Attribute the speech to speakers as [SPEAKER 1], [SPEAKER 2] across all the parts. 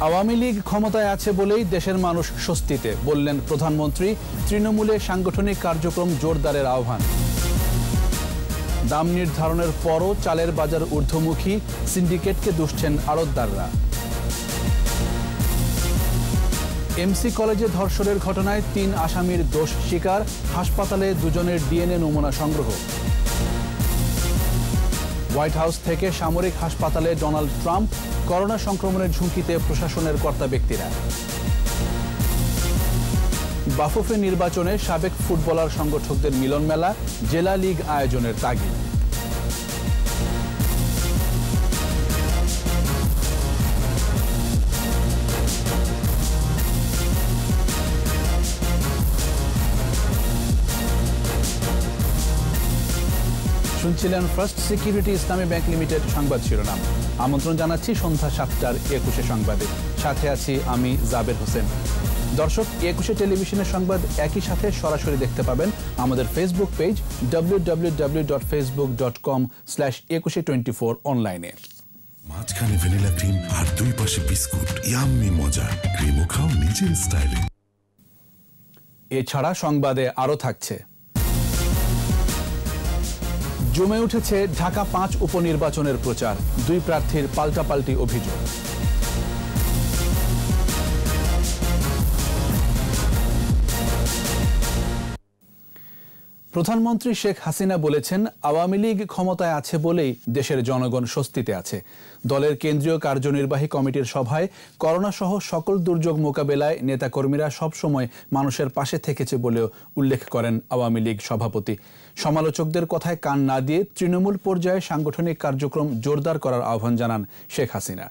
[SPEAKER 1] আওয়ামী লীগ ক্ষমতায় আছে বলেই দেশের মানুষ স্বস্তিতে, বললেন প্রধানমন্ত্রী। তৃণমূলে সাংগঠনিক কার্যক্রম জোরদারের আহ্বান। দাম নির্ধারণের পরও চালের বাজার ঊর্ধ্বমুখী, সিন্ডিকেটকে দুষছেন আড়তদাররা। এমসি কলেজে ধর্ষণের ঘটনায় ৩ আসামির দোষ স্বীকার, হাসপাতালে দুজনের ডিএনএ নমুনা সংগ্রহ। হোয়াইট হাউস থেকে সামরিক হাসপাতালে ডোনাল্ড ট্রাম্প, করোনা সংক্রমণের ঝুঁকিতে প্রশাসনের কর্তা ব্যক্তিরা। বাফুফে নির্বাচনে সাবেক ফুটবলার সংগঠকদের মিলন মেলা, জেলা লীগ আয়োজনের তাগিদ। শুনছিলেন ফার্স্ট সিকিউরিটি ইসলামী ব্যাংক লিমিটেড সংবাদ শিরোনাম। আমন্ত্রণ জানাচ্ছি সন্ধ্যা 7টার 21 সংবাদে। সাথে আছি আমি জাবের হোসেন। দর্শক, 21 টেলিভিশনের সংবাদ একই সাথে সরাসরি দেখতে পাবেন আমাদের ফেসবুক পেজ www.facebook.com/2124 অনলাইনে।
[SPEAKER 2] মাঝখানে ভ্যানিলা ক্রিম আর দুই পাশে বিস্কুট, ইয়াম্মি মজা। ক্রিমও খাও নিজের স্টাইলে।
[SPEAKER 1] এছাড়া সংবাদে আরও থাকছে, জমে উঠেছে ঢাকা 5 উপনির্বাচনের প্রচার, 2 প্রার্থীর পাল্টাপাল্টি অভিযোগ। প্রধানমন্ত্রী শেখ হাসিনা বলেছেন, আওয়ামী লীগ ক্ষমতায় আছে বলেই দেশের জনগণ স্বস্তিতে আছে। দলের কেন্দ্রীয় কার্যনির্বাহী কমিটির সভায় করোনা সহ সকল দুর্যোগ মোকাবেলায় নেতাকর্মীরা সবসময় মানুষের পাশে থেকেছে বলেও উল্লেখ করেন আওয়ামী লীগ সভাপতি। সমালোচকদের কথায় কান না দিয়ে তৃণমূল পর্যায়ে সাংগঠনিক কার্যক্রম জোরদার করার আহ্বান জানান শেখ হাসিনা।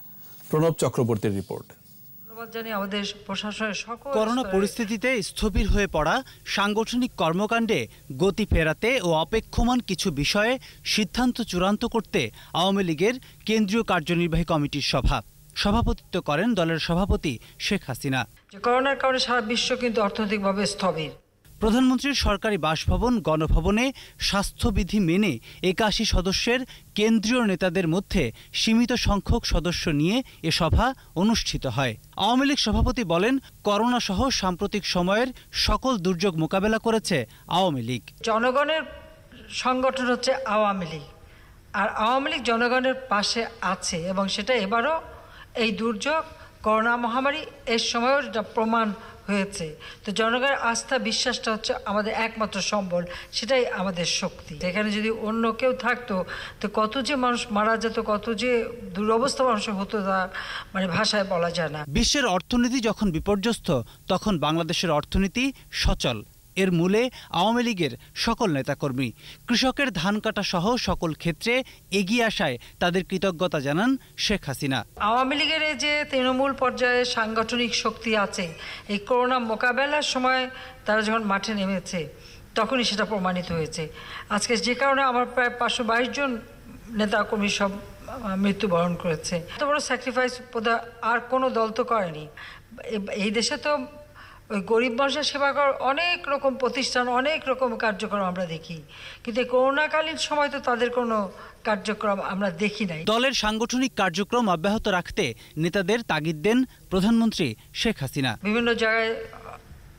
[SPEAKER 1] প্রণব চক্রবর্তীর রিপোর্ট।
[SPEAKER 3] করোনা পরিস্থিতিতে স্থবির হয়ে পড়া সাংগঠনিক কর্মকাণ্ডে গতি ফেরাতে ও অপেক্ষমান কিছু বিষয়ে সিদ্ধান্ত চূড়ান্ত করতে আওয়ামী লীগের কেন্দ্রীয় কার্যনির্বাহী কমিটির সভাপতিত্ব করেন দলের সভাপতি শেখ হাসিনা।
[SPEAKER 4] করোনার কারণে সারা বিশ্ব কিন্তু অর্থনৈতিকভাবে স্থবির।
[SPEAKER 3] প্রধানমন্ত্রীর সরকারি বাসভবন গণভবনে স্বাস্থ্যবিধি মেনে 81 সদস্যের কেন্দ্রীয় নেতাদের মধ্যে সীমিত সংখ্যক সদস্য নিয়ে এ সভা অনুষ্ঠিত হয়। আওয়ামী লীগ সভাপতি বলেন, করোনা সহ সাম্প্রতিক সময়ের সকল দুর্যোগ মোকাবেলা করেছে আওয়ামী লীগ।
[SPEAKER 4] জনগণের সংগঠন হচ্ছে আওয়ামী লীগ, আর আওয়ামী লীগ জনগণের পাশে আছে এবং সেটা এবারও এই দুর্যোগ করোনা মহামারী এর সময়ও যেটা প্রমাণ হয়েছে। তো জনগণের আস্থা বিশ্বাসটা হচ্ছে আমাদের একমাত্র সম্বল, সেটাই আমাদের শক্তি। এখানে যদি অন্য কেউ থাকতো তো কত যে মানুষ মারা যেত, কত যে দুরবস্থা মানুষের হতো, তা মানে ভাষায় বলা যায় না।
[SPEAKER 3] বিশ্বের অর্থনীতি যখন বিপর্যস্ত, তখন বাংলাদেশের অর্থনীতি সচল। এর মূলে আওয়ামী লীগের সকল নেতাকর্মী। কৃষকের ধান কাটা সহ সকল ক্ষেত্রে এগিয়ে আসায় তাদের কৃতজ্ঞতা জানান শেখ হাসিনা।
[SPEAKER 4] আওয়ামী লীগের এই যে তৃণমূল পর্যায়ে সাংগঠনিক শক্তি আছে, এই করোনা মোকাবেলার সময় তারা যখন মাঠে নেমেছে তখনই সেটা প্রমাণিত হয়েছে। আজকে যে কারণে আমার প্রায় 522 জন নেতাকর্মী সব মৃত্যুবরণ করেছে। এত বড় স্যাক্রিফাইস বোধহয় আর কোনো দল তো করেনি। এই দেশে তো ওই গরিব মানুষের সেবা করার অনেক রকম প্রতিষ্ঠান, অনেক রকম কার্যক্রম আমরা দেখি, কিন্তু করোনাকালীন সময় তো তাদের কোনো কার্যক্রম আমরা দেখি নাই।
[SPEAKER 3] দলের সাংগঠনিক কার্যক্রম অব্যাহত রাখতে নেতাদের তাগিদ দেন প্রধানমন্ত্রী শেখ হাসিনা।
[SPEAKER 4] বিভিন্ন জায়গায়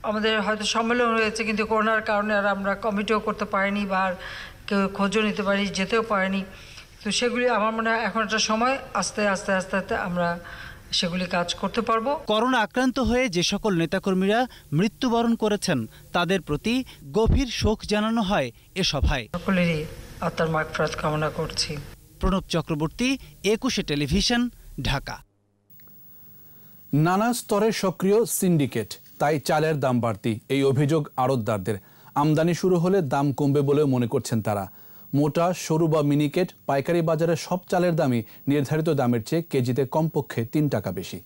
[SPEAKER 4] আমাদের হয়তো সম্মেলন হয়েছে, কিন্তু করোনার কারণে আর আমরা কমিটিও করতে পারিনি বা কেউ খোঁজও নিতে পারি, যেতেও পারিনি। তো সেগুলি আমার মনে হয় এখন একটা সময় আস্তে আস্তে আস্তে আস্তে আমরা সেগুলি কাজ করতে পারবো।
[SPEAKER 3] করোনা আক্রান্ত হয়ে যে সকল নেতাকর্মীরা মৃত্যুবরণ করেছেন তাদের প্রতি গভীর শোক জানানো হয় এ সভায়।
[SPEAKER 4] সকলেরই আত্মার মাগফিরাত কামনা করছি।
[SPEAKER 3] প্রণব চক্রবর্তী, 21 টেলিভিশন, ঢাকা।
[SPEAKER 1] নানা স্তরে সক্রিয় সিন্ডিকেট, তাই চালের দাম বাড়তি, এই অভিযোগ আড়তদারদের। আমদানি শুরু হলে দাম কমবে বলেও মনে করছেন তারা। মোটা, সরু বা মিনিকেট পাইকারি বাজারে সব চালের দামই নির্ধারিত দামের চেয়ে কেজিতে কমপক্ষে 3 টাকা বেশি।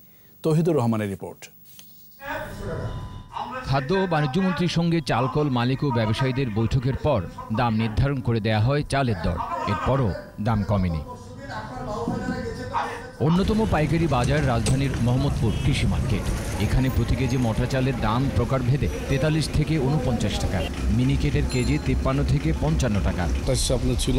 [SPEAKER 1] তৌহিদুর রহমানের রিপোর্ট।
[SPEAKER 5] খাদ্য ও বাণিজ্যমন্ত্রীর সঙ্গে চালকল মালিক ও ব্যবসায়ীদের বৈঠকের পর দাম নির্ধারণ করে দেয়া হয় চালের দর। এরপরও দাম কমেনি। অন্যতম পাইকারি বাজার রাজধানীর মোহাম্মদপুর কৃষি মার্কেট। এখানে প্রতি কেজি মোটা চালের দাম প্রকারভেদে 43 থেকে 49 টাকা, মিনিকেটের কেজি 53 থেকে 55 টাকা।
[SPEAKER 6] আপনার ছিল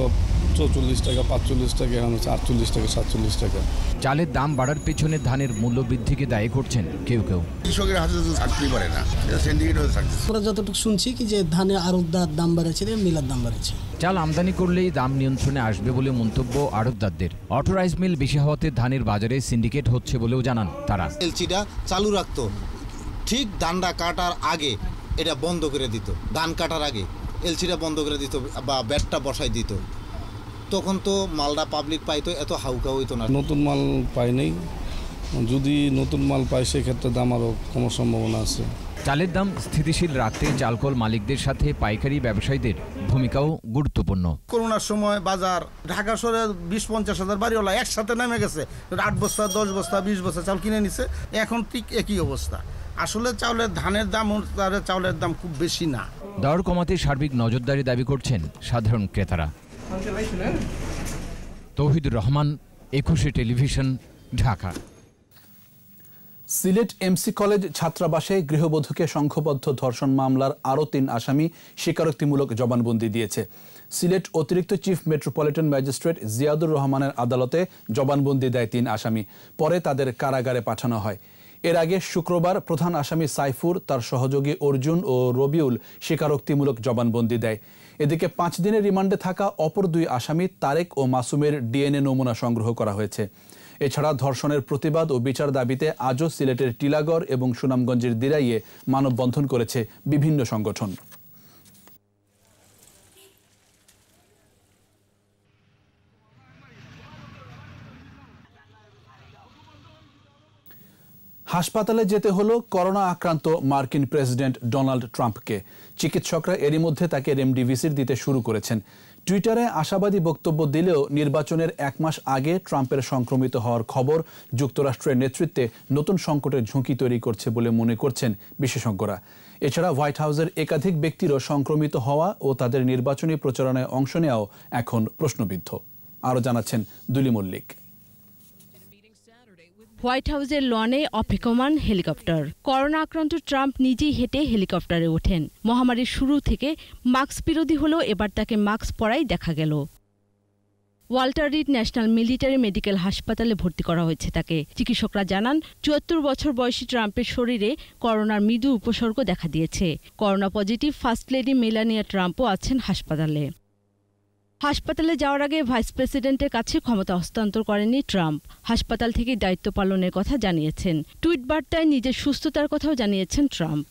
[SPEAKER 6] 44 টাকা, 45 টাকা, এখন হচ্ছে 48 টাকা, 47 টাকা।
[SPEAKER 5] চালের দাম বাড়ার পেছনে ধানের মূল্য বৃদ্ধিকে দায়ী করছেন কেউ কেউ।
[SPEAKER 7] কৃষকের হাতে তো থাকতেই পারে না, এটা সিন্ডিকেট হয়ে থাকতেছে।
[SPEAKER 8] আমরা যতটুকু শুনছি কি যে ধানে আড়তদার দাম বাড়েছে, মিলার দাম বাড়েছে।
[SPEAKER 5] চাল আমদানি করলেই দাম নিয়ন্ত্রণে আসবে বলে মন্তব্য আড়তদারদের। অটো রাইস মিল বেশি হওয়াতে ধানের বাজারে সিন্ডিকেট হচ্ছে বলেও জানান তারা।
[SPEAKER 9] এলসিটা চালু রাখতো, ঠিক ধানটা কাটার আগে এটা বন্ধ করে দিত, ধান কাটার আগে এলসিটা বন্ধ করে দিত বা ব্যাটটা বসাই দিত, তখন তো মালটা পাবলিক পাইতো, এত হাউকা হইতো না।
[SPEAKER 6] নতুন মাল পাই নাই, যদি নতুন মাল পাই সেক্ষেত্রে দাম আরও কমার সম্ভাবনা আছে।
[SPEAKER 5] চালের দাম স্থিতিশীল রাখতে চালকল মালিকদের সাথে পাইকারি ব্যবসায়ীদের ভূমিকাও গুরুত্বপূর্ণ।
[SPEAKER 9] করোনার সময় বাজার ঢাকা শহরে 20-50 হাজার বাড়িওয়ালা একসাথে নেমে গেছে, 8 বস্তা 10 বস্তা 20 বস্তা চাল কিনে নিছে, এখন ঠিক একই অবস্থা। আসলে ধানের দাম চাউলের দাম খুব বেশি না।
[SPEAKER 5] দর কমাতে সার্বিক নজরদারি দাবি করছেন সাধারণ ক্রেতারা। Touhidur Rahman, 21 television, Dhaka.
[SPEAKER 1] Sylhet MC college ছাত্রাবাসে গৃহবধূকে সংঘবদ্ধ ধর্ষণ মামলার আরও 3 আসামি স্বীকারোক্তিমূলক জবানবন্দি দিয়েছে। সিলেট অতিরিক্ত চিফ মেট্রোপলিটন ম্যাজিস্ট্রেট জিয়াদুর রহমানের আদালতে জবানবন্দি দেয় 3 আসামি, পরে তাদের কারাগারে পাঠানো হয়। এর আগে শুক্রবার প্রধান আসামি সাইফুর, তার সহযোগী অর্জুন ও রবিউল স্বীকারোক্তিমূলক জবানবন্দি দেয়। এদিকে 5 দিনের রিমান্ডে থাকা অপর 2 আসামি তারেক ও মাসুমের ডিএনএ নমুনা সংগ্রহ করা হয়েছে। এছাড়া ধর্ষণের প্রতিবাদ ও বিচার দাবিতে আজও সিলেটের টিলাগড় এবং সুনামগঞ্জের দিরাইয়ে মানববন্ধন করেছে বিভিন্ন সংগঠন। হাসপাতালে যেতে হলো করোনা আক্রান্ত মার্কিন প্রেসিডেন্ট ডোনাল্ড ট্রাম্পকে। চিকিৎসকরা এরই মধ্যে তাকে রেমডিভিসির দিতে শুরু করেছেন। টুইটারে আশাবাদী বক্তব্য দিলেও নির্বাচনের 1 মাস আগে ট্রাম্পের সংক্রমিত হওয়ার খবর যুক্তরাষ্ট্রের নেতৃত্বে নতুন সংকটের ঝুঁকি তৈরি করছে বলে মনে করছেন বিশেষজ্ঞরা। এছাড়া হোয়াইট হাউসের একাধিক ব্যক্তিরও সংক্রমিত হওয়া ও তাদের নির্বাচনী প্রচারণায় অংশ নেওয়াও এখন প্রশ্নবিদ্ধ। আরও জানাচ্ছেন দুলি মল্লিক।
[SPEAKER 10] হোয়াইট হাউসের লনে অপেক্ষমান হেলিকপ্টার। করোনা আক্রান্ত ট্রাম্প নিজেই হেঁটে হেলিকপ্টারে ওঠেন। মহামারীর শুরু থেকে মাস্ক বিরোধী হলেও এবার তাকে মাস্ক পরাই দেখা গেল। Walter read national military medical হাসপাতালে ভর্তি করা হয়েছে তাকে। চিকিৎসকরা জানান 74 বছর বয়সী ট্রাম্পের শরীরে করোনার মৃদু উপসর্গ দেখা দিয়েছে। Corona positive first lady Melania ট্রাম্পও আছেন হাসপাতালে। হাসপাতালে যাওয়ার আগে ভাইস প্রেসিডেন্টের কাছে ক্ষমতা হস্তান্তর করেননি ট্রাম্প। হাসপাতাল থেকে দায়িত্ব পালনের কথা জানিয়েছেন। টুইট বার্তায় নিজের সুস্থতার কথাও জানিয়েছেন ট্রাম্প।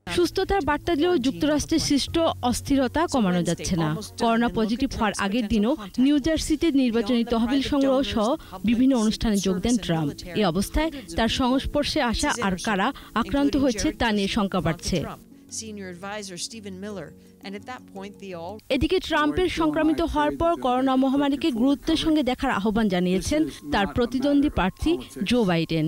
[SPEAKER 10] সুস্থতার বার্তা দিলেও যুক্তরাষ্ট্রের সৃষ্ট অস্থিরতা কমানো যাচ্ছে না। করোনা পজিটিভ হওয়ার আগের দিনও নিউ জার্সিতে নির্বাচনী তহবিল সংগ্রহ সহ বিভিন্ন অনুষ্ঠানে যোগ দেন ট্রাম্প। এ অবস্থায় তার সংস্পর্শে আসা আর কারা আক্রান্ত হয়েছে তা নিয়ে শঙ্কা বাড়ছে। এদিকে ট্রাম্পের সংক্রমিত হওয়ার পর করোনা মহামারীকে গুরুত্বের সঙ্গে দেখার আহ্বান জানিয়েছেন তার প্রতিদ্বন্দ্বী প্রার্থী জো বাইডেন।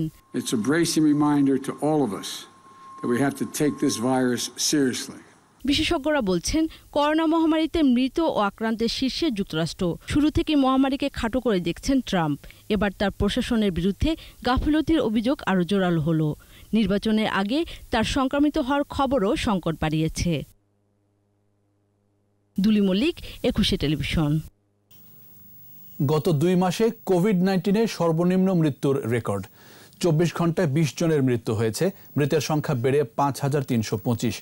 [SPEAKER 10] বিশেষজ্ঞরা বলছেন করোনা মহামারীতে মৃত ও আক্রান্তের শীর্ষে যুক্তরাষ্ট্র। শুরু থেকে মহামারীকে খাটো করে দেখছেন ট্রাম্প। এবার তার প্রশাসনের বিরুদ্ধে গাফিলতির অভিযোগ আরও জোরালো হলো। নির্বাচনের আগে তার সংক্রমিত হওয়ার খবরও সংকট বাড়িয়েছে। দুলি মল্লিক, 21 টেলিভিশন।
[SPEAKER 1] গত 2 মাসে কোভিড-19 সর্বনিম্ন মৃত্যুর রেকর্ড। 24 ঘন্টায় 20 জনের মৃত্যু হয়েছে। মৃতের সংখ্যা বেড়ে 5325।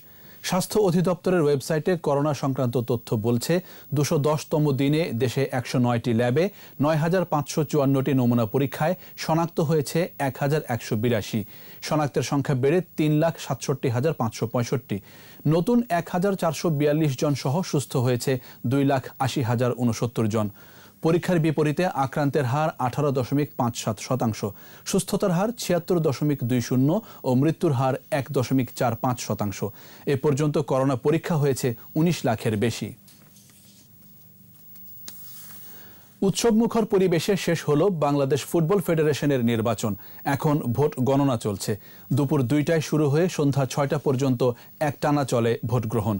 [SPEAKER 1] স্বাস্থ্য অধিদপ্তরের ওয়েবসাইটে করোনা সংক্রান্ত তথ্য বলছে 210তম দিনে দেশে 109টি ল্যাবে 9554টি নমুনা পরীক্ষায় শনাক্ত হয়েছে 1182। শনাক্তের সংখ্যা বেড়ে 3,67,565। নতুন 1442 জন সহ সুস্থ হয়েছে 2,80,069 জন। পরীক্ষার বিপরীতে আক্রান্তের হার 18.57%, সুস্থতার হার 76.20 ও মৃত্যুর হার 1.45%। এ পর্যন্ত করোনা পরীক্ষা হয়েছে 19 লাখের বেশি। উৎসবমুখর পরিবেশে শেষ হলো বাংলাদেশ ফুটবল ফেডারেশনের নির্বাচন। এখন ভোট গণনা চলছে। দুপুর 2টায় শুরু হয়ে সন্ধ্যা 6টা পর্যন্ত একটানা চলে ভোট গ্রহণ।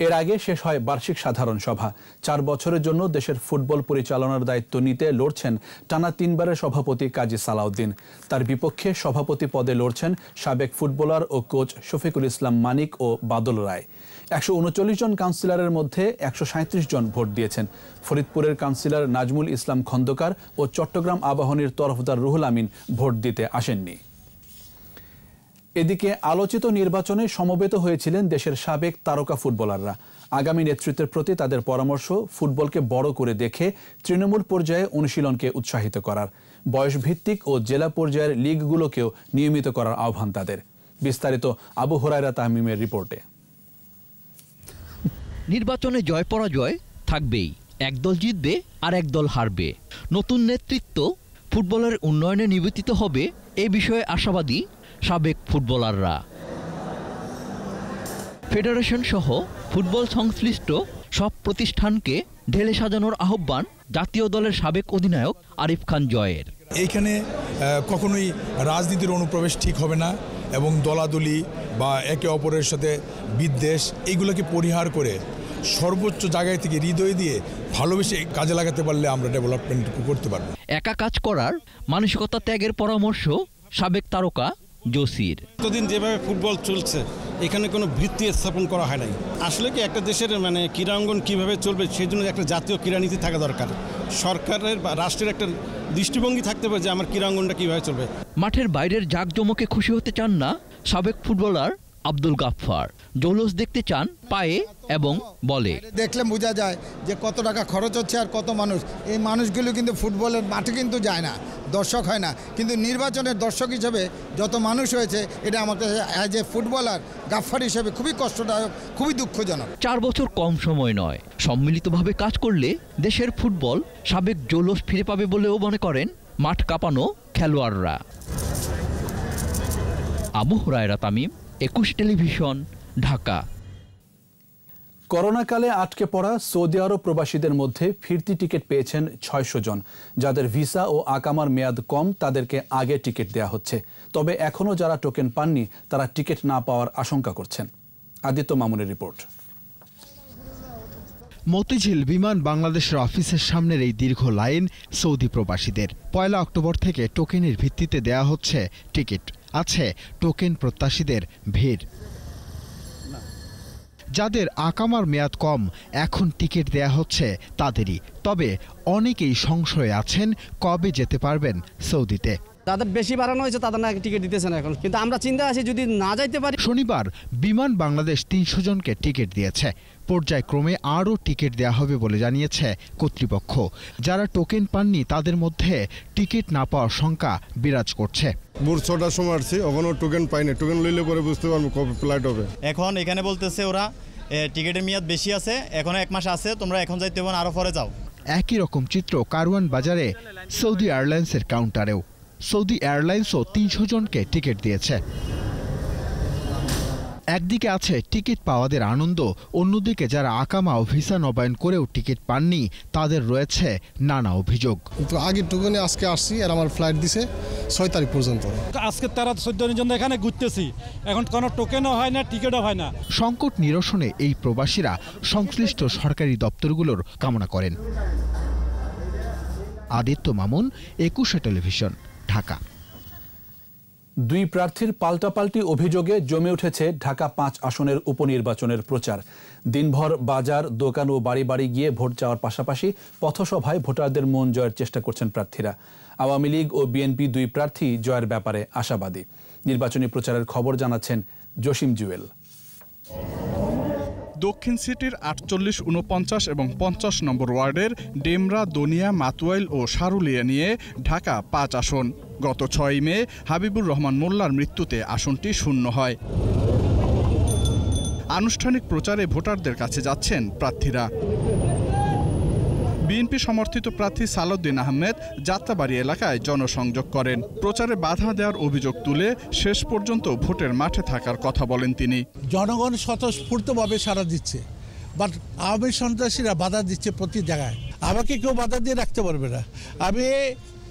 [SPEAKER 1] এর আগে শেষ হয় বার্ষিক সাধারণ সভা। 4 বছরের জন্য দেশের ফুটবল পরিচালনার দায়িত্ব নিতে লড়ছেন টানা 3বারের সভাপতি কাজী সালাউদ্দিন। তার বিপক্ষে সভাপতি পদে লড়ছেন সাবেক ফুটবলার ও কোচ শফিকুল ইসলাম মানিক ও বাদল রায়। 139 জন কাউন্সিলরের মধ্যে 137 জন ভোট দিয়েছেন। ফরিদপুরের কাউন্সিলর নাজমুল ইসলাম খন্দকার ও চট্টগ্রাম আবাহনীর তরফদার রুহুল আমিন ভোট দিতে আসেননি। এদিকে আলোচিত নির্বাচনে সমবেত হয়েছিলেন দেশের সাবেক তারকা ফুটবলাররা। আগামী নেতৃত্বের প্রতি তাদের পরামর্শ ফুটবলকে বড় করে দেখে তৃণমূল পর্যায়ে অনুশীলনকে উৎসাহিত করার, বয়সভিত্তিক ও জেলা পর্যায়ের লিগগুলোকেও নিয়মিত করার আহ্বান তাদের। বিস্তারিত আবু হুরায়রা তামিমের রিপোর্টে।
[SPEAKER 11] নির্বাচনে জয় পরাজয় থাকবেই, একদল জিতবে আর একদল হারবে। নতুন নেতৃত্ব ফুটবলের উন্নয়নে নিবেদিত হবে এ বিষয়ে আশাবাদী সাবেক ফুটবলাররা। ফেডারেশন সহ ফুটবল সংশ্লিষ্ট সব প্রতিষ্ঠানকে ঢেলে সাজানোর আহ্বান জাতীয় দলের সাবেক অধিনায়ক আরিফ খান জয়ের।
[SPEAKER 12] এইখানে কখনোই রাজনীতির অনুপ্রবেশ ঠিক হবে না এবং দলাদলি বা একে অপরের সাথে বিদ্বেষ এইগুলোকে পরিহার করে সর্বোচ্চ জায়গায় থেকে হৃদয় দিয়ে ভালোবেসে কাজে লাগাতে পারলে আমরা ডেভেলপমেন্ট করতে পারবো।
[SPEAKER 11] একা কাজ করার মানসিকতা ত্যাগের পরামর্শ সাবেক তারকা জসির।
[SPEAKER 13] এতদিন যেভাবে ফুটবল চলছে এখানে কোনো ভিত্তি স্থাপন করা হয় নাই। আসলে কি একটা দেশের ক্রীড়াঙ্গন কিভাবে চলবে সেই জন্য একটা জাতীয় ক্রীড়ানীতি থাকা দরকার। সরকারের বা রাষ্ট্রের একটা দৃষ্টিভঙ্গি থাকতে পারে যে আমার ক্রীড়াঙ্গনটা কিভাবে চলবে।
[SPEAKER 11] মাঠের বাইরের জাঁকজমকে খুশি হতে চান না সাবেক ফুটবলার আব্দুল গাফফার। জৌলুস দেখতে চান পায়ে এবং বলে।
[SPEAKER 14] দেখলে বোঝা যায় যে কত টাকা খরচ হচ্ছে আর কত মানুষ। এই মানুষগুলো কিন্তু ফুটবলের মাঠে কিন্তু যায় না, দর্শক হয় না, কিন্তু নির্বাচনের দর্শক হিসেবে যত মানুষ হয়েছে এটা আমাকে অ্যাজ এ ফুটবলার গাফফার হিসেবে খুবই কষ্টদায়ক, খুবই দুঃখজনক।
[SPEAKER 11] 4 বছর কম সময় নয়। সম্মিলিতভাবে কাজ করলে দেশের ফুটবল সাবেক জৌলুস ফিরে পাবে বলেও মনে করেন মাঠ কাঁপানো খেলোয়াড়রা। আবু হুরায়রা তামিম, 21 টেলিভিশন, ঢাকা।
[SPEAKER 1] করোনাকালে আটকে পড়া সৌদি আরব প্রবাসীদের মধ্যে ফিরতি টিকিট পেয়েছেন 600 জন। যাদের ভিসা ও আকামার মেয়াদ কম তাদেরকে আগে টিকিট দেওয়া হচ্ছে। তবে এখনও যারা টোকেন পাননি তারা টিকিট না পাওয়ার আশঙ্কা করছেন। আদিত্য মামুনের রিপোর্ট।
[SPEAKER 15] মতিঝিল বিমান বাংলাদেশের অফিসের সামনের এই দীর্ঘ লাইন সৌদি প্রবাসীদের। 1 অক্টোবর থেকে টোকেনের ভিত্তিতে দেয়া হচ্ছে টিকিট। আছে টোকেন প্রত্যাশীদের ভিড়। যাদের আকামার মেয়াদ কম এখন টিকিট দেয়া হচ্ছে তাদেরই। তবে অনেকেই সংশয়ে আছেন কবে যেতে পারবেন সৌদিতে।
[SPEAKER 16] তাদের বেশি বাড়ানো হয়েছে, তাদের না টিকিট দিতেছে না এখন, কিন্তু আমরা চিন্তা আছি যদি না যাইতে পারি।
[SPEAKER 15] শনিবার বিমান বাংলাদেশ 300 জনকে টিকিট দিয়েছে। পর্যায়ক্রমে আরও টিকিট দেয়া হবে বলে জানিয়েছে কর্তৃপক্ষ। যারা টোকেন পাননি তাদের মধ্যে টিকিট না পাওয়ার শঙ্কা বিরাজ করছে।
[SPEAKER 17] ভোর 6টার সময় আসছি, ওখানেও টোকেন পাইনি। টোকেন লইলে পরে বুঝতে পারবো কবে ফ্লাইট হবে।
[SPEAKER 18] এখন এখানে বলতেছে ওরা টিকিটের মেয়াদ বেশি আছে, এখনো 1 মাস আছে, তোমরা এখন যাইতে হবে না, আরও পরে যাও।
[SPEAKER 15] একই রকম চিত্র কারওয়ান বাজারে সৌদি এয়ারলাইন্সের কাউন্টারেও। সৌদি এয়ারলাইন্সও 300 জনকে টিকিট দিয়েছে। একদিকে আছে টিকিট পাওয়াদের আনন্দ, অন্যদিকে যারা আকামা ও ভিসা নবায়ন করেও টিকিট পাননি তাদের রয়েছে নানা অভিযোগ।
[SPEAKER 19] আগে টোকেনে আজকে আসছি আর আমার ফ্লাইট দিছে 6 তারিখ পর্যন্ত।
[SPEAKER 20] আজকে 13-14 দিনের জন্য এখানে ঘুরতেছি, এখন কোনো টোকেনও হয় না, টিকিটও হয় না।
[SPEAKER 15] সংকট নিরসনে এই প্রবাসীরা সংশ্লিষ্ট সরকারি দপ্তরগুলোর কামনা করেন। আদিত্য মামুন, 21 টেলিভিশন, ঢাকা।
[SPEAKER 1] 2 প্রার্থীর পাল্টাপাল্টি অভিযোগে জমে উঠেছে ঢাকা 5 আসনের উপনির্বাচনের প্রচার। দিনভর বাজার, দোকান ও বাড়ি বাড়ি গিয়ে ভোট চাওয়ার পাশাপাশি পথসভায় ভোটারদের মন জয়ের চেষ্টা করছেন প্রার্থীরা। আওয়ামী লীগ ও বিএনপি 2 প্রার্থী জয়ের ব্যাপারে আশাবাদী। নির্বাচনী প্রচারের খবর জানাচ্ছেন জসিম জুয়েল।
[SPEAKER 21] দক্ষিণ সিটির 48, 49 এবং 50 নম্বর ওয়ার্ডের ডেমরা, দনিয়া, মাতুয়াইল ও সারুলিয়া নিয়ে ঢাকা 5 আসন। গত 6 মে হাবিবুর রহমান মোল্লার মৃত্যুতে আসনটি শূন্য হয়। আনুষ্ঠানিক প্রচারে ভোটারদের কাছে যাচ্ছেন প্রার্থীরা। বিএনপি সমর্থিত প্রার্থী সালাউদ্দিন আহমেদ যাত্রাবাড়ি এলাকায় জনসংযোগ করেন। প্রচারে বাধা দেওয়ার অভিযোগ তুলে শেষ পর্যন্ত ভোটের মাঠে থাকার কথা বলেন তিনি।
[SPEAKER 22] জনগণ স্বতঃস্ফূর্তভাবে সাড়া দিচ্ছে।
[SPEAKER 2] বাট আওয়ামী সন্ত্রাসীরা বাধা দিচ্ছে প্রতি জায়গায়। আমাকে কেউ বাধা দিয়ে রাখতে পারবে না। আমি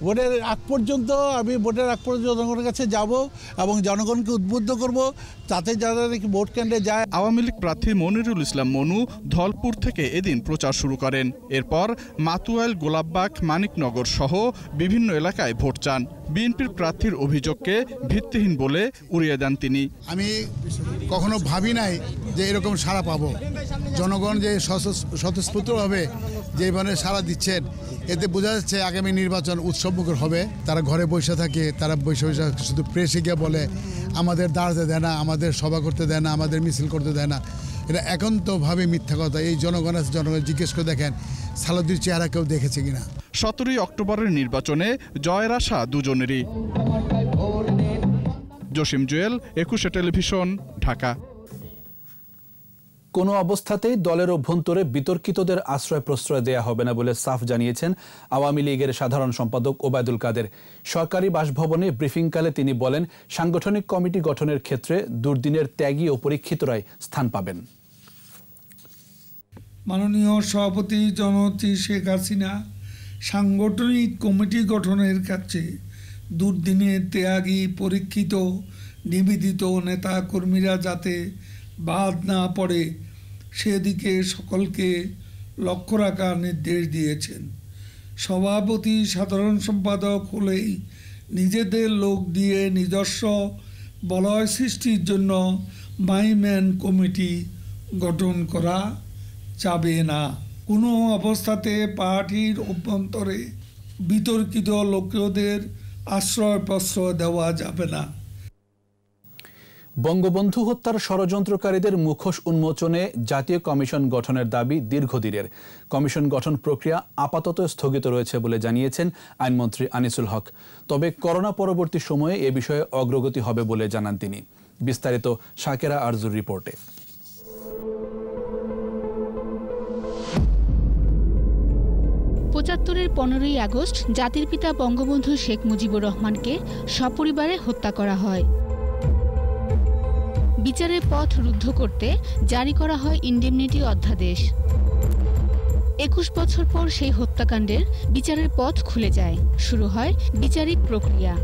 [SPEAKER 2] ভোটের আগ পর্যন্ত জনগণের কাছে যাব এবং জনগণকে উদ্বুদ্ধ করব, তাতে যারা নাকি ভোট কেন্দ্রে যায়।
[SPEAKER 21] আওয়ামী লীগ প্রার্থী মনিরুল ইসলাম মনু ধলপুর থেকে এদিন প্রচার শুরু করেন। এরপর মাতুয়াইল, গোলাপবাগ, মানিকনগর সহ বিভিন্ন এলাকায় ভোট চান। বিএনপির প্রার্থীর অভিযোগকে ভিত্তিহীন বলে উড়িয়ে দেন তিনি।
[SPEAKER 19] আমি কখনো ভাবি নাই যে এরকম সাড়া পাবো। জনগণ যে স্বতঃস্ফূর্তভাবে যেভাবে সাড়া দিচ্ছেন, এতে বোঝা যাচ্ছে আগামী নির্বাচন উৎসবমুখর হবে। তারা ঘরে বসে থাকে, তারা বসে শুধু প্রেসে গিয়ে বলে আমাদের দাঁড়াতে দেয় না, আমাদের সভা করতে দেয় না, আমাদের মিছিল করতে দেয় না। এটা একান্তভাবে মিথ্যা কথা। এই জনগণ জিজ্ঞেস করে দেখেন সালাউদ্দিনের চেহারা কেউ দেখেছে কিনা।
[SPEAKER 21] 17 অক্টোবরের নির্বাচনে জয়ের আশা দুজনেরই। জসিম জুয়েল, 21 টেলিভিশন, ঢাকা।
[SPEAKER 1] কোনো অবস্থাতেই দলের অভ্যন্তরে বিতর্কিতদের আশ্রয় প্রশ্রয় দেয়া হবে না বলে সাফ জানিয়েছেন আওয়ামী লীগের সাধারণ সম্পাদক ওবায়দুল কাদের। সরকারি বাসভবনে ব্রিফিংকালে তিনি বলেন, সাংগঠনিক কমিটি গঠনের ক্ষেত্রে দুর্দিনের ত্যাগী ও পরীক্ষিতরাই স্থান পাবেন।
[SPEAKER 22] মাননীয় সভাপতি জননেত্রী শেখ হাসিনা সাংগঠনিক কমিটি গঠনের কাছে দুর্দিনের ত্যাগী, পরীক্ষিত, নিবেদিত নেতা কর্মীরা যাতে বাদ না পড়ে সেদিকে সকলকে লক্ষ্য রাখার নির্দেশ দিয়েছেন। সভাপতি, সাধারণ সম্পাদক হলেই নিজেদের লোক দিয়ে নিজস্ব বলয় সৃষ্টির জন্য মাইম্যান কমিটি গঠন করা যাবে না। কোনো অবস্থাতে পার্টির অভ্যন্তরে বিতর্কিত লোকদের আশ্রয় প্রশ্রয় দেওয়া যাবে না।
[SPEAKER 1] বঙ্গবন্ধু হত্যার ষড়যন্ত্রকারীদের মুখোশ উন্মোচনে জাতীয় কমিশন গঠনের দাবি দীর্ঘদিনের। কমিশন গঠন প্রক্রিয়া আপাতত স্থগিত রয়েছে বলে জানিয়েছেন আইনমন্ত্রী আনিসুল হক। তবে করোনা পরবর্তী সময়ে এ বিষয়ে অগ্রগতি হবে বলে জানান তিনি। বিস্তারিত শাকেরা আরজুর রিপোর্টে।
[SPEAKER 23] ৭৫-এর ১৫ই আগস্ট জাতির পিতা বঙ্গবন্ধু শেখ মুজিবুর রহমানকে সপরিবারে হত্যা করা হয়। বিচারের পথ রুদ্ধ করতে জারি করা হয় ইনডেমনিটি অধ্যাদেশ। ২১ বছর পর সেই হত্যাকাণ্ডের বিচারের পথ খুলে যায়, শুরু হয় বিচারিক প্রক্রিয়া।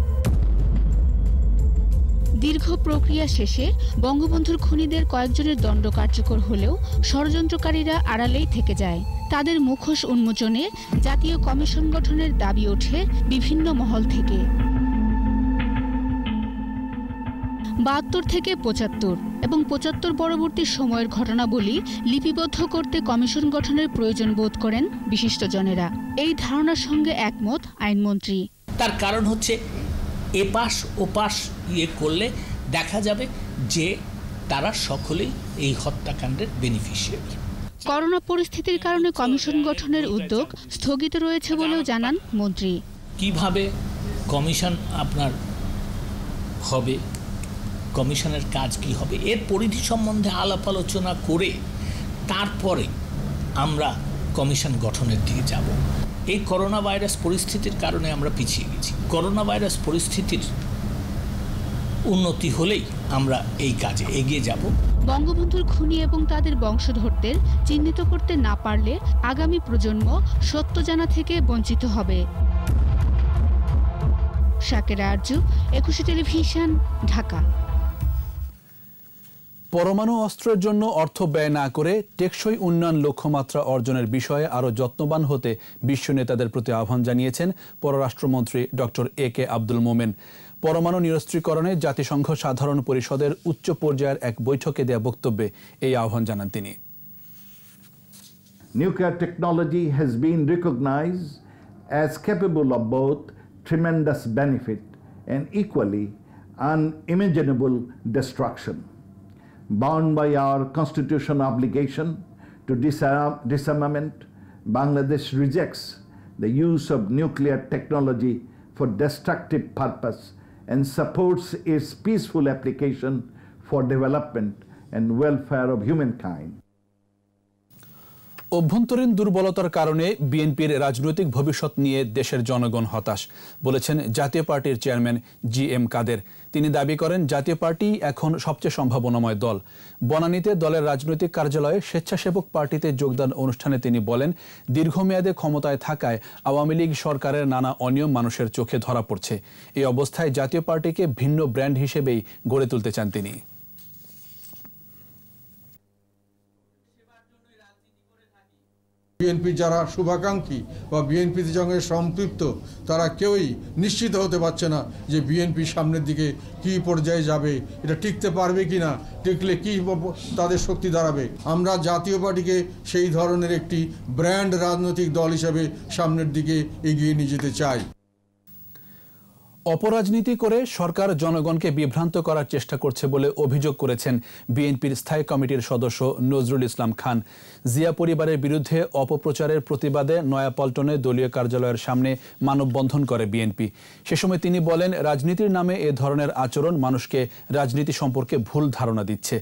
[SPEAKER 23] দীর্ঘ প্রক্রিয়া শেষে বঙ্গবন্ধুর খুনিদের কয়েকজনের দণ্ড কার্যকর হলেও ষড়যন্ত্রকারীরা আড়ালেই থেকে যায়। তাদের মুখোশ উন্মোচনে জাতীয় কমিশন গঠনের দাবি ওঠে বিভিন্ন মহল থেকে। ৭২ থেকে ৭৫ এবং ৭৫ পরবর্তী সময়ের ঘটনাবলী লিপিবদ্ধ করতে কমিশন গঠনের প্রয়োজন বোধ করেন বিশিষ্টজনেরা। এই ধারণার সঙ্গে একমত আইনমন্ত্রী।
[SPEAKER 24] তার কারণ হচ্ছে এপাশ ওপাশ করলে দেখা যাবে যে তারা সকলেই এই হত্যাকাণ্ডের বেনিফিশিয়ারি।
[SPEAKER 23] করোনা পরিস্থিতির কারণে কমিশন গঠনের উদ্যোগ স্থগিত রয়েছে বলেও জানান মন্ত্রী।
[SPEAKER 24] কিভাবে কমিশন আপনার হবে, কমিশনের কাজ কি হবে, এর পরিধি সম্বন্ধে আলাপ আলোচনা করে তারপরে আমরা কমিশন গঠনের দিকে যাব। এই করোনা ভাইরাস পরিস্থিতির কারণে আমরা পিছিয়ে গেছি। করোনা ভাইরাস পরিস্থিতির উন্নতি হলেই আমরা এই কাজে এগিয়ে যাব।
[SPEAKER 23] বঙ্গবন্ধুর খুনি এবং তাদের বংশধরদের চিহ্নিত করতে না পারলে আগামী প্রজন্ম সত্য জানা থেকে বঞ্চিত হবে। শাকেরা আরজু, 21 টেলিভিশন, ঢাকা।
[SPEAKER 1] পরমাণু অস্ত্রের জন্য অর্থ ব্যয় না করে টেকসই উন্নয়ন লক্ষ্যমাত্রা অর্জনের বিষয়ে আরও যত্নবান হতে বিশ্ব নেতাদের প্রতি আহ্বান জানিয়েছেন পররাষ্ট্রমন্ত্রী ডক্টর AK আব্দুল মোমেন। পরমাণু নিরস্ত্রীকরণে জাতিসংঘ সাধারণ পরিষদের উচ্চ পর্যায়ের এক বৈঠকে দেয়া বক্তব্যে এই আহ্বান জানান তিনি।
[SPEAKER 25] Nuclear technology has been recognized as capable of both tremendous benefit and equally unimaginable destruction. Bound by our constitutional obligation to disarmament, Bangladesh rejects the use of nuclear technology for destructive purpose and supports its peaceful application for development and welfare of humankind.
[SPEAKER 1] অভ্যন্তরীণ দুর্বলতার কারণে বিএনপির রাজনৈতিক ভবিষ্যৎ নিয়ে দেশের জনগণ হতাশ বলেছেন জাতীয় পার্টির চেয়ারম্যান জি.এম. কাদের। তিনি দাবি করেন জাতীয় পার্টি এখন সবচেয়ে সম্ভাবনাময় দল। বনানীতে দলের রাজনৈতিক কার্যালয়ে স্বেচ্ছাসেবক পার্টিতে যোগদান অনুষ্ঠানে তিনি বলেন, দীর্ঘমেয়াদে ক্ষমতায় থাকায় আওয়ামী লীগ সরকারের নানা অনিয়ম মানুষের চোখে ধরা পড়ছে। এই অবস্থায় জাতীয় পার্টিকে ভিন্ন ব্র্যান্ড হিসেবেই গড়ে তুলতে চান তিনি।
[SPEAKER 3] বিএনপি যারা শুভাকাঙ্ক্ষী বা বিএনপির সঙ্গে সম্পৃক্ত তারা কেউই নিশ্চিত হতে পারছে না যে বিএনপি সামনের দিকে কি পর্যায়ে যাবে, এটা টিকতে পারবে কি না, টিকলে কি তাদের শক্তি দাঁড়াবে। আমরা জাতীয় পার্টিকে সেই ধরনের একটি ব্র্যান্ড রাজনৈতিক দল হিসেবে সামনের দিকে এগিয়ে নিয়ে যেতে চাই।
[SPEAKER 1] অপরাজনীতি করে সরকার জনগণকে বিভ্রান্ত করার চেষ্টা করছে বলে অভিযোগ করেছেন বিএনপির স্থায়ী কমিটির সদস্য নজরুল ইসলাম খান। জিয়া পরিবারের বিরুদ্ধে অপপ্রচারের প্রতিবাদে নয়াপল্টনে দলীয় কার্যালয়ের সামনে মানববন্ধন করে বিএনপি। সে সময় তিনি বলেন, রাজনীতির নামে এ ধরনের আচরণ মানুষকে রাজনীতি সম্পর্কে ভুল ধারণা দিচ্ছে।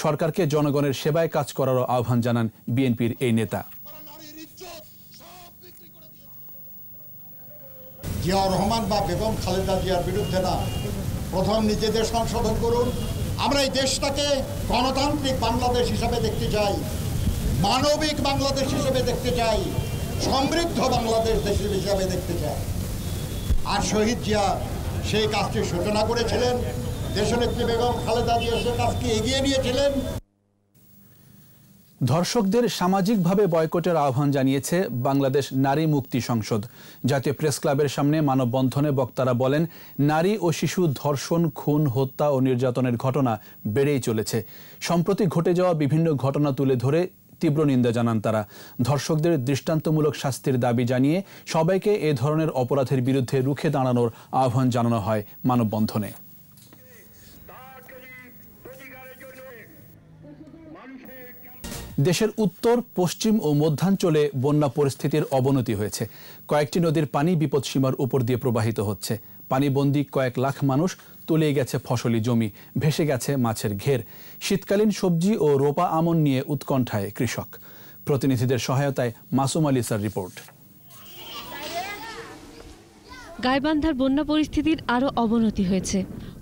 [SPEAKER 1] সরকারকে জনগণের সেবায় কাজ করারও আহ্বান জানান বিএনপির এই নেতা।
[SPEAKER 4] জিয়াউর রহমান বা বেগম খালেদা জিয়ার বিরুদ্ধে না, প্রথম নিজেদের সংশোধন করুন। আমরা এই দেশটাকে গণতান্ত্রিক বাংলাদেশ হিসাবে দেখতে চাই, মানবিক বাংলাদেশ হিসেবে দেখতে চাই, সমৃদ্ধ বাংলাদেশ দেশ হিসাবে দেখতে চাই। আর শহীদ জিয়া সেই কাজটি সূচনা করেছিলেন, দেশনেত্রী বেগম খালেদা জিয়া সে কাজকে এগিয়ে নিয়েছিলেন।
[SPEAKER 1] ধর্ষকদের সামাজিকভাবে বয়কটের আহ্বান জানিয়েছে বাংলাদেশ নারী মুক্তি সংসদ। জাতীয় প্রেস ক্লাবের সামনে মানববন্ধনে বক্তারা বলেন, নারী ও শিশু ধর্ষণ, খুন, হত্যা ও নির্যাতনের ঘটনা বেড়েই চলেছে। সম্প্রতি ঘটে যাওয়া বিভিন্ন ঘটনা তুলে ধরে তীব্র নিন্দা জানান তারা। ধর্ষকদের দৃষ্টান্তমূলক শাস্তির দাবি জানিয়ে সবাইকে এ ধরনের অপরাধের বিরুদ্ধে রুখে দাঁড়ানোর আহ্বান জানানো হয় মানববন্ধনে। দেশের উত্তর, পশ্চিম ও মধ্যাঞ্চলে বন্যা পরিস্থিতির অবনতি হয়েছে। কয়েকটি নদীর পানি বিপদসীমার উপর দিয়ে প্রবাহিত হচ্ছে। পানিবন্দী কয়েক লাখ মানুষ, তলিয়ে গেছে ফসলি জমি, ভেসে গেছে মাছের ঘের। শীতকালীন সবজি ও রোপা আমন নিয়ে উৎকণ্ঠায় কৃষক। প্রতিনিধিদের সহায়তায় মাসুম আলিসার রিপোর্ট।
[SPEAKER 10] গাইবান্ধার বন্যা পরিস্থিতির আরও অবনতি হয়েছে।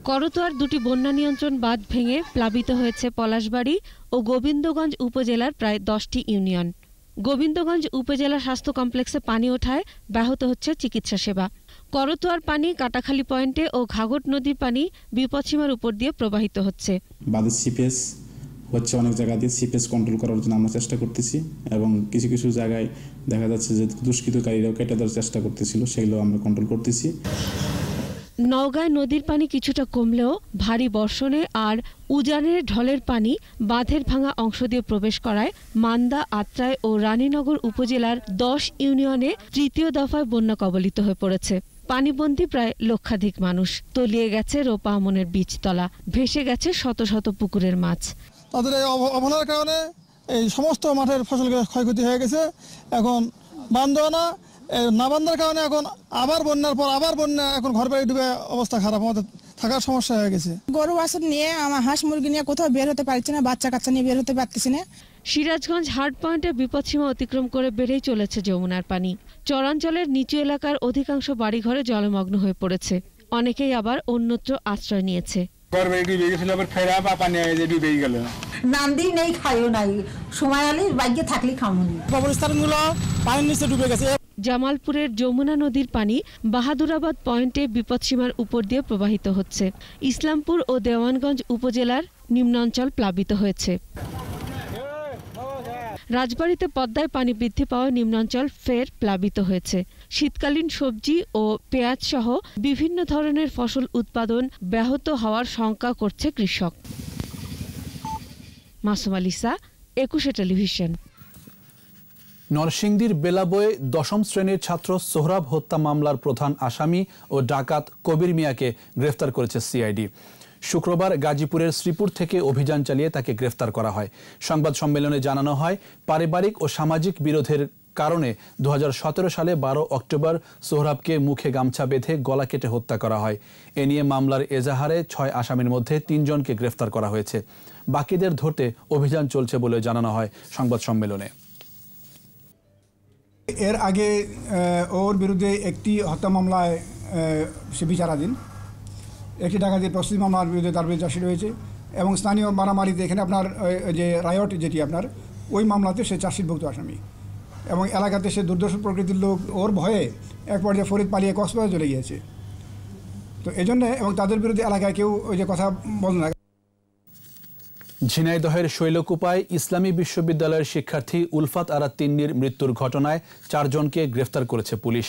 [SPEAKER 10] করতোয়ার দুটি বন্যা নিয়ন্ত্রণ বাঁধ ভেঙে প্লাবিত হয়েছে পলাশবাড়ি ও গোবিন্দগঞ্জ উপজেলার প্রায় 10টি ইউনিয়ন। গোবিন্দগঞ্জ উপজেলা স্বাস্থ্য কমপ্লেক্সে পানি ওঠায় ব্যাহত হচ্ছে চিকিৎসা সেবা। করতোয়ার পানি কাটাখালী পয়েন্টে ও ঘাঘট নদীর পানি বিপদসীমার উপর দিয়ে প্রবাহিত হচ্ছে।
[SPEAKER 6] বাঁধের সিপেজ হচ্ছে অনেক জায়গা দিয়ে সিপেজ কন্ট্রোল করার জন্য আমরা চেষ্টা করতেছি, এবং কিছু কিছু জায়গায় দেখা যাচ্ছে যে দুষ্কৃতকারীরাও কেটে দেওয়ার চেষ্টা করতেছিল, সেগুলো আমরা কন্ট্রোল করতেছি।
[SPEAKER 10] নওগাঁয় নদীর পানি কিছুটা কমলেও ভারী বর্ষণে আর উজানের ঢলের পানি বাঁধের ভাঙা অংশ দিয়ে প্রবেশ করায় মান্দা, আত্রাই ও রানীনগর উপজেলার 10 ইউনিয়নে তৃতীয় দফায় বন্যা কবলিত হয়ে পড়েছে। পানিবন্দী প্রায় লক্ষাধিক মানুষ, তলিয়ে গেছে রোপা আমনের বীজতলা, ভেসে গেছে শত শত পুকুরের মাছ।
[SPEAKER 7] তাদের এই অবহেলার কারণে এই সমস্ত মাঠের ফসল ক্ষয়ক্ষতি হয়ে গেছে। এখন বান্ধবানা না বান্ধার কারণে এখন আবার বন্যার পর আবার বন্যা, এখন ঘর বাড়ি ডুবে অবস্থা খারাপ, আমাদের থাকার সমস্যা হয়ে গেছে।
[SPEAKER 8] গরু বাছুর নিয়ে, আমার হাঁস মুরগি নিয়ে কোথাও বের হতে পারছি না, বাচ্চা কাচ্চা নিয়ে বের হতে পারতেছি না।
[SPEAKER 10] সিরাজগঞ্জ হার্ড পয়েন্টে বিপদসীমা অতিক্রম করে বেড়েই চলেছে যমুনার পানি। চরাঞ্চলের নিচু এলাকার অধিকাংশ বাড়িঘরে জলমগ্ন হয়ে পড়েছে। অনেকেই আবার অন্যত্র আশ্রয় নিয়েছে।
[SPEAKER 8] নান্দি নেই, খাইও নাই, সময় আলে বাইকে থাকলে খামুনি।
[SPEAKER 7] কবরস্থানগুলো পানির নিচে ডুবে গেছে।
[SPEAKER 10] জামালপুরের যমুনা নদীর পানি বাহাদুরাবাদ পয়েন্টে বিপদসীমার উপর দিয়ে প্রবাহিত হচ্ছে। ইসলামপুর ও দেওয়ানগঞ্জ উপজেলার নিম্নাঞ্চল প্লাবিত হয়েছে। রাজবাড়ীতে পদ্মায় পানি বৃদ্ধি পাওয়া নিম্নাঞ্চল ফের প্লাবিত হয়েছে। শীতকালীন সবজি ও পেঁয়াজ সহ বিভিন্ন ধরনের ফসল উৎপাদন ব্যাহত হওয়ার শঙ্কা করছে কৃষক। মাসুম আলিসা, 21 টেলিভিশন।
[SPEAKER 1] নরসিংদীর বেলাবয়ে 10ম শ্রেণীর ছাত্র সোহরাব হত্যা মামলার প্রধান আসামি ও ডাকাত কবির মিয়াকে গ্রেফতার করেছে সিআইডি। শুক্রবার গাজীপুরের শ্রীপুর থেকে অভিযান চালিয়ে তাকে গ্রেফতার করা হয়। সংবাদ সম্মেলনে জানানো হয়, পারিবারিক ও সামাজিক বিরোধের কারণে 2017 সালে 12 অক্টোবর সোহরাবকে মুখে গামছা বেঁধে গলা কেটে হত্যা করা হয়। এ নিয়ে মামলার এজাহারে 6 আসামির মধ্যে 3 জনকে গ্রেফতার করা হয়েছে। বাকিদের ধরতে অভিযান চলছে বলে জানানো হয় সংবাদ সম্মেলনে।
[SPEAKER 5] এর আগে ওর বিরুদ্ধে একটি হত্যা মামলায় সে বিচারাধীন, একটি ডাকাতির প্রস্তুতি মামলার বিরুদ্ধে তার বিরুদ্ধে চার্জশিট হয়েছে এবং স্থানীয় মারামারিতে এখানে আপনার যে রায়ট যেটি আপনার ওই মামলাতে সে চার্জশিটভুক্ত আসামি এবং এলাকাতে সে দুর্দর্শ প্রকৃতির লোক, ওর ভয়ে এক পর্যায়ে ফরিদ পালিয়ে কক্সবাজার চলে গিয়েছে। তো এই জন্যে এবং তাদের বিরুদ্ধে এলাকায় কেউ ওই যে কথা বল না।
[SPEAKER 1] ঝিনাইদহের শৈলকুপায় ইসলামী বিশ্ববিদ্যালয়ের শিক্ষার্থী উলফাত আরা তিন্নির মৃত্যুর ঘটনায় 4 জনকে গ্রেফতার করেছে পুলিশ।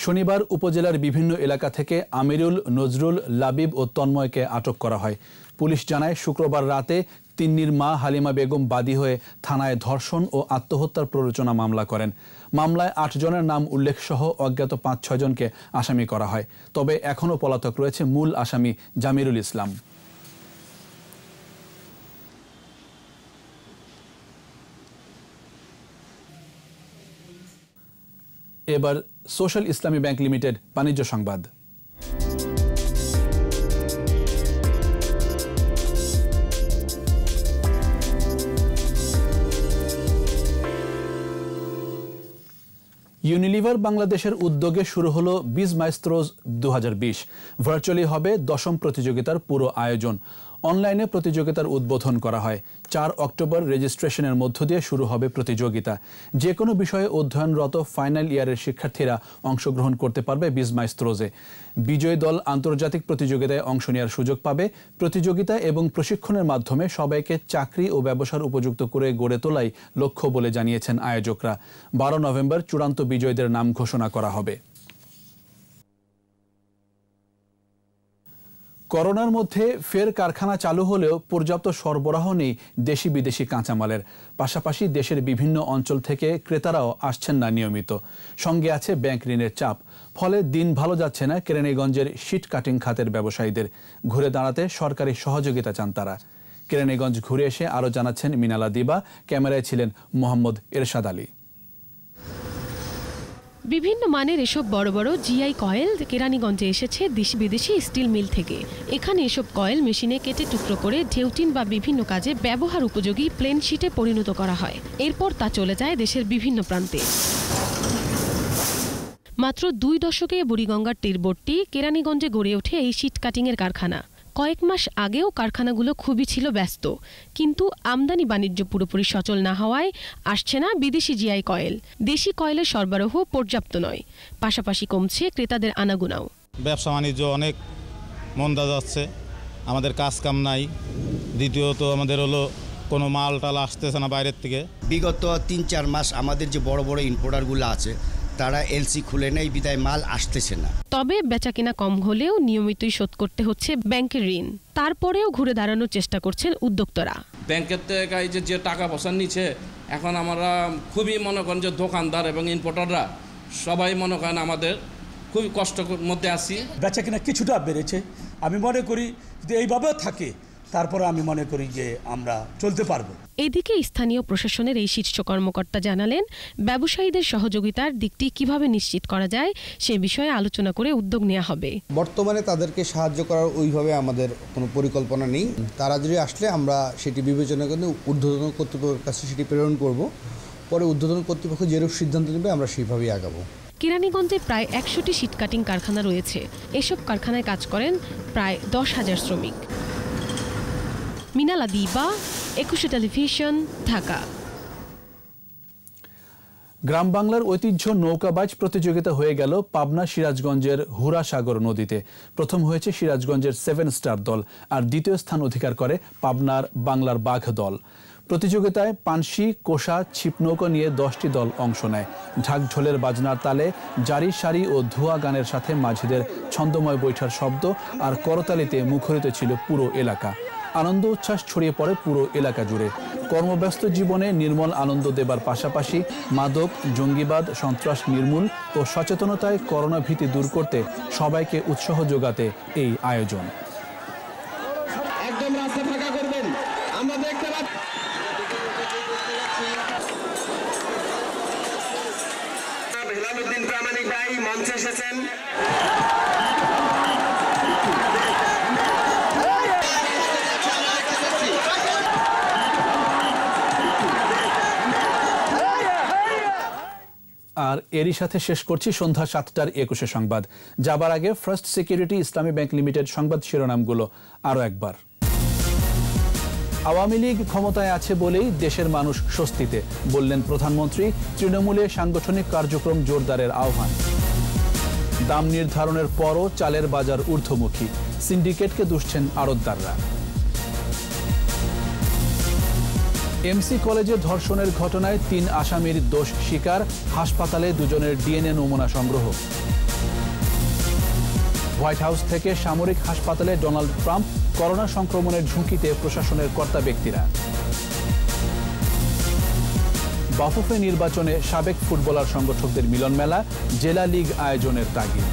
[SPEAKER 1] শনিবার উপজেলার বিভিন্ন এলাকা থেকে আমিরুল, নজরুল, লাবিব ও তন্ময়কে আটক করা হয়। পুলিশ জানায় শুক্রবার রাতে তিন্নির মা হালিমা বেগম বাদী হয়ে থানায় ধর্ষণ ও আত্মহত্যার প্ররোচনা মামলা করেন। মামলায় 8 জনের নাম উল্লেখ সহ অজ্ঞাত 5-6 জনকে আসামি করা হয়। তবে এখনও পলাতক রয়েছে মূল আসামি জামিরুল ইসলাম। এবার সোশ্যাল ইসলামী ব্যাংক লিমিটেড বাণিজ্য সংবাদ। ইউনিলিভার বাংলাদেশের উদ্যোগে শুরু হলো বিজ মাইস্ট্রোজ 2020। ভার্চুয়ালি হবে 10ম প্রতিযোগিতার পুরো আয়োজন। অনলাইনে প্রতিযোগিতার উদ্বোধন করা হয়। 4 অক্টোবর রেজিস্ট্রেশনের মধ্য দিয়ে শুরু হবে প্রতিযোগিতা। যে কোনো বিষয়ে অধ্যয়নরত ফাইনাল ইয়ারের শিক্ষার্থীরা অংশগ্রহণ করতে পারবে বিজ মাইস্ট্রোজে। বিজয়ী দল আন্তর্জাতিক প্রতিযোগিতায় অংশ নেওয়ার সুযোগ পাবে। প্রতিযোগিতা এবং প্রশিক্ষণের মাধ্যমে সবাইকে চাকরি ও ব্যবসার উপযুক্ত করে গড়ে তোলাই লক্ষ্য বলে জানিয়েছেন আয়োজকরা। 12 নভেম্বর চূড়ান্ত বিজয়ীদের নাম ঘোষণা করা হবে। করোনার মধ্যে ফের কারখানা চালু হলেও পর্যাপ্ত সরবরাহ নেই দেশি বিদেশি কাঁচামালের। পাশাপাশি দেশের বিভিন্ন অঞ্চল থেকে ক্রেতারাও আসছেন না নিয়মিত। সঙ্গে আছে ব্যাংক ঋণের চাপ। ফলে দিন ভালো যাচ্ছে না কেরানীগঞ্জের শিট কাটিং খাতের ব্যবসায়ীদের। ঘুরে দাঁড়াতে সরকারি সহযোগিতা চান তারা। কেরানীগঞ্জ ঘুরে এসে আরও জানাচ্ছেন মিনালা দিবা। ক্যামেরায় ছিলেন মোহাম্মদ এরশাদ আলী।
[SPEAKER 9] বিভিন্ন মানের এসব বড় বড় জিআই কয়েল কেরানীগঞ্জে এসেছে দেশি বিদেশি স্টিল মিল থেকে। এখানে এসব কয়েল মেশিনে কেটে টুকরো করে ঢেউটিন বা বিভিন্ন কাজে ব্যবহার উপযোগী প্লেন শিটে পরিণত করা হয়। এরপর তা চলে যায় দেশের বিভিন্ন প্রান্তে। মাত্র 2 দশকে বুড়িগঙ্গার তীরবর্তী কেরানীগঞ্জে গড়ে ওঠে এই শিট কাটিংয়ের কারখানা। কয়েক মাস আগেও কারখানাগুলো খুবই ছিল ব্যস্ত, কিন্তু আমদানি বাণিজ্য পুরোপুরি সচল না হওয়ায় আসছে না বিদেশি জিআই কয়েল। দেশি কয়েলের সরবরাহ পর্যাপ্ত নয়, পাশাপাশি কমছে ক্রেতাদের আনাগোনাও।
[SPEAKER 12] ব্যবসা বাণিজ্য অনেক মন্দা যাচ্ছে, আমাদের কাজ কাম নাই। দ্বিতীয়ত আমাদের হলো কোনো মাল টাল আসতেছে না বাইরের থেকে।
[SPEAKER 13] বিগত 3-4 মাস আমাদের যে বড় বড় ইম্পোর্টারগুলো আছে তারা এলসি খুলে নেই, বিদায় মাল আসতেছে না।
[SPEAKER 9] তবে বেচাকেনা কম হলেও নিয়মিতই শোধ করতে হচ্ছে ব্যাংকের ঋণ। তারপরেও ঘুরে দাঁড়ানোর চেষ্টা করছেন উদ্যোক্তারা।
[SPEAKER 14] ব্যাংকের থেকে যে টাকা পয়সা নিচ্ছে, এখন আমরা খুবই মনে করেন যে দোকানদার এবং ইম্পোর্টাররা সবাই মনে করেন আমাদের খুবই কষ্টের মধ্যে আছি।
[SPEAKER 26] বেচাকেনা কিছুটা বেড়েছে, আমি মনে করি যদি এইভাবেও থাকে তারপরে আমি মনে করি যে আমরা চলতে পারবো।
[SPEAKER 9] এদিকে স্থানীয় প্রশাসনের এই শীর্ষ কর্মকর্তা জানালেন, ব্যবসায়ীদের সহযোগিতার দিকটি কিভাবে নিশ্চিত করা যায় সে বিষয়ে আলোচনা করে উদ্যোগ নেওয়া হবে।
[SPEAKER 27] বর্তমানে তাদেরকে সাহায্য করার ওইভাবে আমাদের কোনো পরিকল্পনা নেই। তারা যদি আসলে আমরা সেটি বিবেচনা করে ঊর্ধ্বতন কর্তৃপক্ষের কাছে সেটি প্রেরণ করব। পরে ঊর্ধ্বতন কর্তৃপক্ষ যেরূপ সিদ্ধান্ত নেবে আমরা সেইভাবেই আগাবো।
[SPEAKER 9] কেরানীগঞ্জে প্রায় 100টি শিট কাটিং কারখানা রয়েছে। এসব কারখানায় কাজ করেন প্রায় 10,000 শ্রমিক। মিনালা দিবা, 21 টেলিভিশন, ঢাকা।
[SPEAKER 1] গ্রাম বাংলার ঐতিহ্য নৌকাবাজ প্রতিযোগিতা হয়ে গেল পাবনা সিরাজগঞ্জের হুরাসাগর নদীতে। প্রথম হয়েছে সিরাজগঞ্জের 7 স্টার দল, আর দ্বিতীয় স্থান অধিকার করে পাবনার বাংলার বাঘ দল। প্রতিযোগিতায় পানসি, কোষা, ছিপনৌকা নিয়ে 10টি দল অংশ নেয়। ঢাকঢোলের বাজনার তালে, জারি সারি ও ধোয়া গানের সাথে মাঝিদের ছন্দময় বৈঠার শব্দ আর করতালিতে মুখরিত ছিল পুরো এলাকা। আনন্দ উচ্ছ্বাস ছড়িয়ে পড়ে পুরো এলাকা জুড়ে। কর্মব্যস্ত জীবনে নির্মল আনন্দ দেবার পাশাপাশি মাদক, জঙ্গিবাদ, সন্ত্রাস নির্মূল ও সচেতনতায় করোনা ভীতি দূর করতে সবাইকে উৎসাহ যোগাতে এই আয়োজন।
[SPEAKER 28] একদম রাস্তা ফাঁকা করবেন, আমরা দেখতে পাচ্ছি। হেলালুদ্দিন প্রামাণিক ভাই মঞ্চে এসেছেন।
[SPEAKER 1] আর এরই সাথে শেষ করছি সন্ধ্যা 7টার 21 সংবাদ। যাবার আগে ফার্স্ট সিকিউরিটি ইসলামী ব্যাংক লিমিটেড সংবাদ শিরোনামগুলো আরও একবার। আওয়ামী লীগ ক্ষমতায় আছে বলেই দেশের মানুষ স্বস্তিতে, বললেন প্রধানমন্ত্রী। তৃণমূলে সাংগঠনিক কার্যক্রম জোরদারের আহ্বান। দাম নির্ধারণের পরও চালের বাজার ঊর্ধ্বমুখী, সিন্ডিকেটকে দুষছেন আড়তদাররা। এমসি কলেজে ধর্ষণের ঘটনায় 3 আসামির দোষ স্বীকার, হাসপাতালে দুজনের ডিএনএ নমুনা সংগ্রহ। হোয়াইট হাউস থেকে সামরিক হাসপাতালে ডোনাল্ড ট্রাম্প, করোনা সংক্রমণের ঝুঁকিতে প্রশাসনের কর্তা ব্যক্তিরা। বাফুফে নির্বাচনে সাবেক ফুটবলার সংগঠকদের মিলন মেলা, জেলা লীগ আয়োজনের তাগিদ।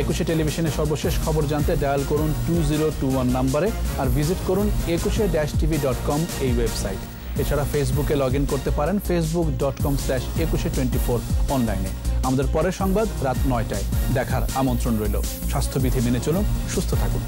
[SPEAKER 1] একুশে টেলিভিশনের সর্বশেষ খবর জানতে ডায়াল করুন 2021 নম্বরে আর ভিজিট করুন 21-tv.com এই ওয়েবসাইট। এছাড়া ফেসবুকে লগ ইন করতে পারেন facebook.com/2124 অনলাইনে। আমাদের পরের সংবাদ রাত 9টায় দেখার আমন্ত্রণ রইল। স্বাস্থ্যবিধি মেনে চলুন, সুস্থ থাকুন।